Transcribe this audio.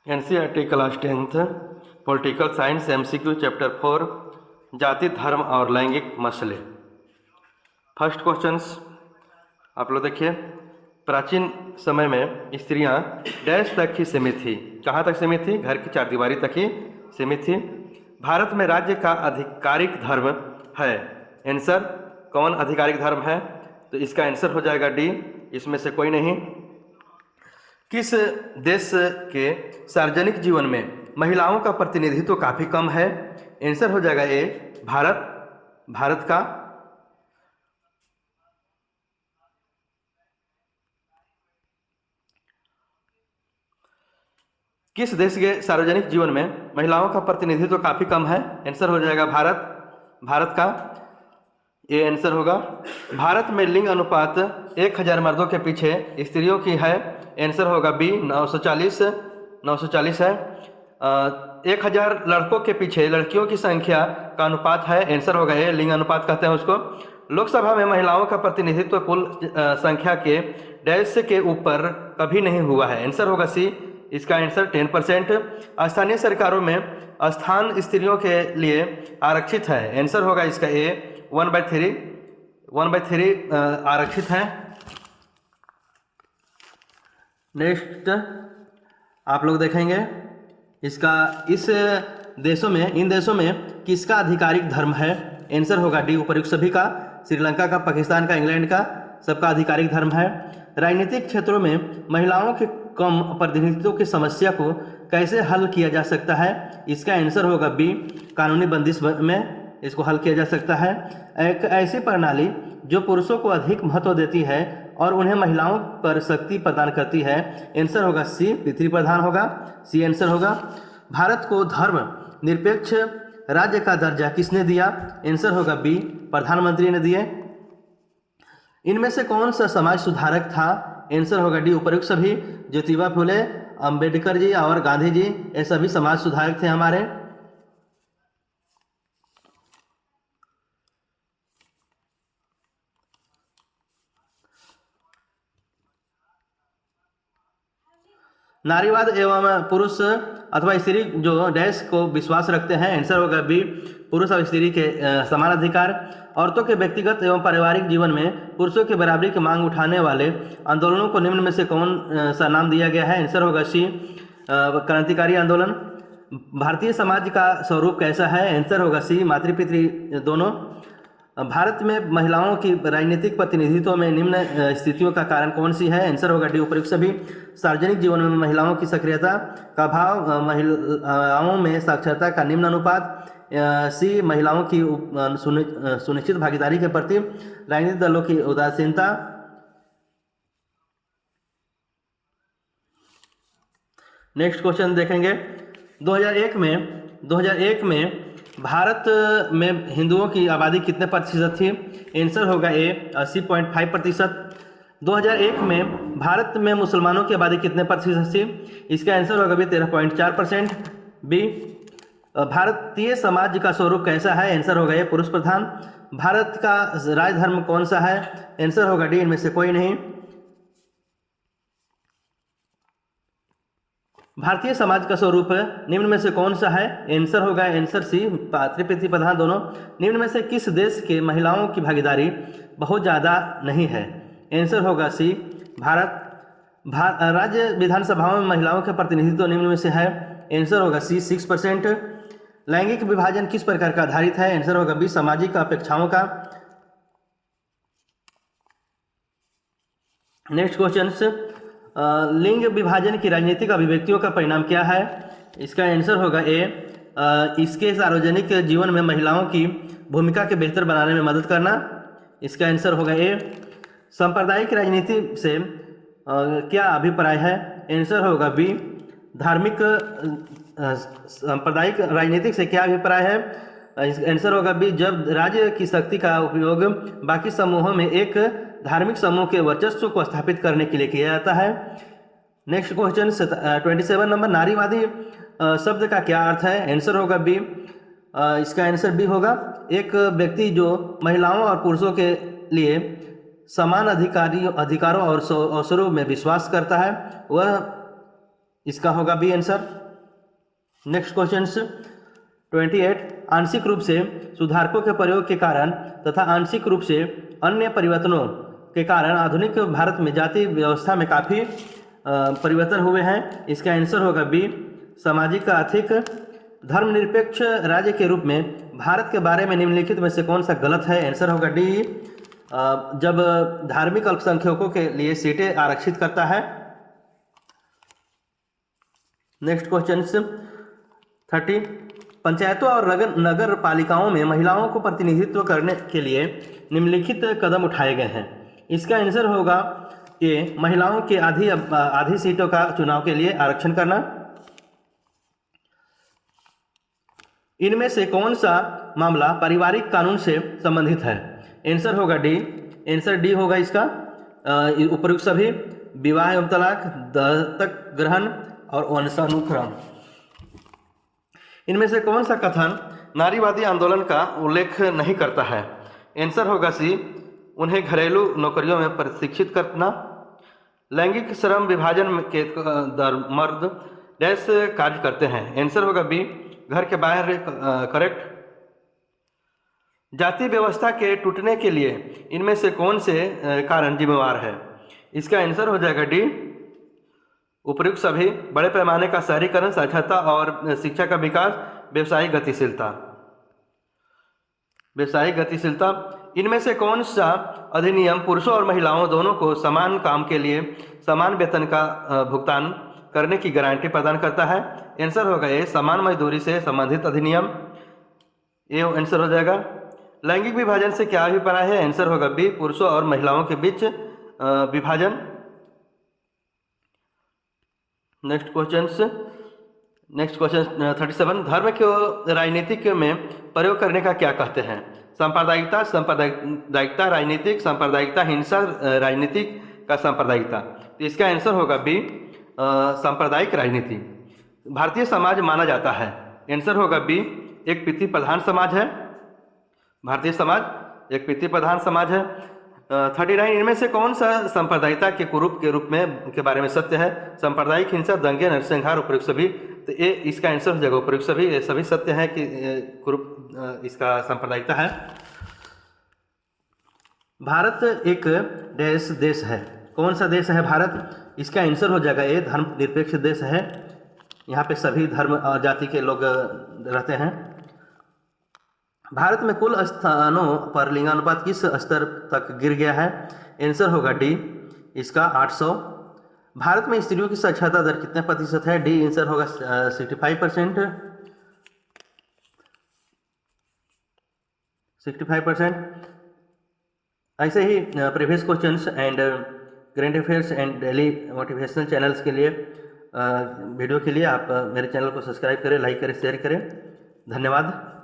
NCERT class 10th political science MCQ chapter 4 जाति धर्म और लैंगिक मसले। फर्स्ट क्वेश्चंस आप लोग देखिए। प्राचीन समय में स्त्रियां डैश तक ही सीमित थी। कहाँ तक सीमित थी? घर की चारदीवारी तक ही सीमित थी। भारत में राज्य का आधिकारिक धर्म है। आंसर कौन आधिकारिक धर्म है? तो इसका आंसर हो जाएगा डी, इसमें से कोई नहीं। किस देश के सार्वजनिक जीवन में महिलाओं का प्रतिनिधित्व काफ़ी कम है? आंसर हो जाएगा ए, भारत। भारत का। किस देश के सार्वजनिक जीवन में महिलाओं का प्रतिनिधित्व काफ़ी कम है? आंसर हो जाएगा भारत। भारत का ये आंसर होगा। भारत में लिंग अनुपात 1000 मर्दों के पीछे स्त्रियों की है। आंसर होगा बी, 940 है। 1000 लड़कों के पीछे लड़कियों की संख्या का अनुपात है। आंसर होगा ए, लिंग अनुपात कहते हैं उसको। लोकसभा में महिलाओं का प्रतिनिधित्व कुल संख्या के डैश के ऊपर कभी नहीं हुआ है। आंसर होगा सी, इसका आंसर 10%। स्थानीय सरकारों में स्थान स्त्रियों के लिए आरक्षित है। आंसर होगा इसका ए, 1/3 आरक्षित है। नेक्स्ट आप लोग देखेंगे इसका, इन देशों में किसका आधिकारिक धर्म है? आंसर होगा डी, उपर्युक्त सभी का। श्रीलंका का, पाकिस्तान का, इंग्लैंड का, सबका आधिकारिक धर्म है। राजनीतिक क्षेत्रों में महिलाओं के कम प्रतिनिधित्व की समस्या को कैसे हल किया जा सकता है? इसका आंसर होगा बी, कानूनी बंदिश में इसको हल किया जा सकता है। एक ऐसी प्रणाली जो पुरुषों को अधिक महत्व देती है और उन्हें महिलाओं पर शक्ति प्रदान करती है। आंसर होगा सी, पितृ प्रधान होगा। सी आंसर होगा। भारत को धर्म निरपेक्ष राज्य का दर्जा किसने दिया? आंसर होगा बी, प्रधानमंत्री ने दिए। इनमें से कौन सा समाज सुधारक था? आंसर होगा डी, उपर्युक्त सभी। ज्योतिबा फुले, अंबेडकर जी और गांधी जी, ये सभी समाज सुधारक थे हमारे। नारीवाद एवं पुरुष अथवा स्त्री जो डैश को विश्वास रखते हैं। आंसर होगा बी, पुरुष और स्त्री के समान अधिकार। औरतों के व्यक्तिगत एवं पारिवारिक जीवन में पुरुषों की बराबरी की मांग उठाने वाले आंदोलनों को निम्न में से कौन सा नाम दिया गया है? आंसर होगा सी, क्रांतिकारी आंदोलन। भारतीय समाज का स्वरूप कैसा है? आंसर होगा सी, मातृ-पितृ दोनों। भारत में महिलाओं की राजनीतिक प्रतिनिधित्व में निम्न स्थितियों का कारण कौन सी है? आंसर होगा डी, उपर्युक्त सभी। सार्वजनिक जीवन में महिलाओं की सक्रियता का अभाव, महिलाओं में साक्षरता का निम्न अनुपात, सी, महिलाओं की सुनिश्चित भागीदारी के प्रति राजनीतिक दलों की उदासीनता। नेक्स्ट क्वेश्चन देखेंगे। 2001 में भारत में हिंदुओं की आबादी कितने प्रतिशत थी? आंसर होगा ए, 80.5%। 2001 में भारत में मुसलमानों की आबादी कितने प्रतिशत थी? इसका आंसर होगा बी, 13.4%। बी, भारतीय समाज का स्वरूप कैसा है? आंसर होगा ए, पुरुष प्रधान। भारत का राजधर्म कौन सा है? आंसर होगा डी, इनमें से कोई नहीं। भारतीय समाज का स्वरूप निम्न में से कौन सा है? आंसर होगा आंसर सी, मातृ-पितृ प्रधान दोनों। निम्न में से किस देश के महिलाओं की भागीदारी बहुत ज़्यादा नहीं है? आंसर होगा सी, भारत। राज्य विधानसभाओं में महिलाओं का प्रतिनिधित्व निम्न में से है। आंसर होगा सी, 6%। लैंगिक विभाजन किस प्रकार का आधारित है? आंसर होगा बी, सामाजिक अपेक्षाओं का। नेक्स्ट क्वेश्चन, लिंग विभाजन की राजनीतिक अभिव्यक्तियों का परिणाम क्या है? इसका आंसर होगा ए, इसके सार्वजनिक जीवन में महिलाओं की भूमिका के बेहतर बनाने में मदद करना। इसका आंसर होगा ए। सांप्रदायिक राजनीति से क्या अभिप्राय है? आंसर होगा बी, धार्मिक। सांप्रदायिक राजनीति से क्या अभिप्राय है? आंसर होगा बी, जब राज्य की शक्ति का उपयोग बाकी समूहों में एक धार्मिक समूह के वर्चस्व को स्थापित करने के लिए किया जाता है। नेक्स्ट क्वेश्चन 27 नंबर, नारीवादी शब्द का क्या अर्थ है? आंसर होगा बी, इसका आंसर बी होगा, एक व्यक्ति जो महिलाओं और पुरुषों के लिए समान अधिकारों और अवसरों में विश्वास करता है, वह इसका होगा बी आंसर। नेक्स्ट क्वेश्चन 28, आंशिक रूप से सुधारकों के प्रयोग के कारण तथा आंशिक रूप से अन्य परिवर्तनों के कारण आधुनिक भारत में जाति व्यवस्था में काफ़ी परिवर्तन हुए हैं। इसका आंसर होगा बी, सामाजिक आर्थिक। धर्मनिरपेक्ष राज्य के रूप में भारत के बारे में निम्नलिखित में से कौन सा गलत है? आंसर होगा डी, जब धार्मिक अल्पसंख्यकों के लिए सीटें आरक्षित करता है। नेक्स्ट क्वेश्चन 30, पंचायतों और नगर पालिकाओं में महिलाओं को प्रतिनिधित्व करने के लिए निम्नलिखित कदम उठाए गए हैं। इसका आंसर होगा ए, महिलाओं के आधी सीटों का चुनाव के लिए आरक्षण करना। इनमें से कौन सा मामला पारिवारिक कानून से संबंधित है? आंसर होगा डी, आंसर डी होगा इसका। उपयुक्त सभी, विवाह एवं तलाक, दत्तक ग्रहण और वंशानुक्रम। इनमें से कौन सा कथन नारीवादी आंदोलन का उल्लेख नहीं करता है? आंसर होगा सी, उन्हें घरेलू नौकरियों में प्रशिक्षित करना। लैंगिक श्रम विभाजन के मर्द डैश कार्य करते हैं। आंसर होगा बी, घर के बाहर। करेक्ट। जाति व्यवस्था के टूटने के लिए इनमें से कौन से कारण जिम्मेवार है? इसका आंसर हो जाएगा डी, उपयुक्त सभी, बड़े पैमाने का शहरीकरण, साक्षरता और शिक्षा का विकास, व्यवसायिक गतिशीलता। व्यवसायिक गतिशीलता। इनमें से कौन सा अधिनियम पुरुषों और महिलाओं दोनों को समान काम के लिए समान वेतन का भुगतान करने की गारंटी प्रदान करता है? आंसर होगा ए, समान मजदूरी से संबंधित अधिनियम। ये आंसर हो जाएगा। लैंगिक विभाजन से क्या अभिप्राय है? आंसर होगा बी, पुरुषों और महिलाओं के बीच विभाजन। नेक्स्ट क्वेश्चन 37, धर्म को राजनीतिक में प्रयोग करने का क्या कहते हैं? सांप्रदायिकता, सांप्रदायिकता राजनीतिक, सांप्रदायिकता हिंसा राजनीतिक का सांप्रदायिकता। तो इसका आंसर होगा बी, सांप्रदायिक राजनीति। भारतीय समाज माना जाता है। आंसर होगा बी, एक पितृ प्रधान समाज है। भारतीय समाज एक पितृ प्रधान समाज है। 39, इनमें से कौन सा सांप्रदायिकता के कुरूप के रूप में के बारे में सत्य है? सांप्रदायिक हिंसा, दंगे, नरसंहार, उपयुक्त सभी। तो ये इसका आंसर हो जाएगा उपयुक्त सभी। ये सभी सत्य है कि कुरूप इसका सांप्रदायिकता है। भारत एक देश है। कौन सा देश है भारत? इसका आंसर हो जाएगा ए, धर्मनिरपेक्ष देश है। यहाँ पे सभी धर्म और जाति के लोग रहते हैं। भारत में कुल स्थानों पर लिंगानुपात किस स्तर तक गिर गया है? आंसर होगा डी, इसका 800। भारत में स्त्रियों की साक्षरता दर कितने प्रतिशत है? डी, आंसर होगा 65%। 65%। ऐसे ही previous questions and current affairs and daily motivational channels के लिए वीडियो के लिए आप मेरे चैनल को सब्सक्राइब करें, लाइक करें, शेयर करें। धन्यवाद।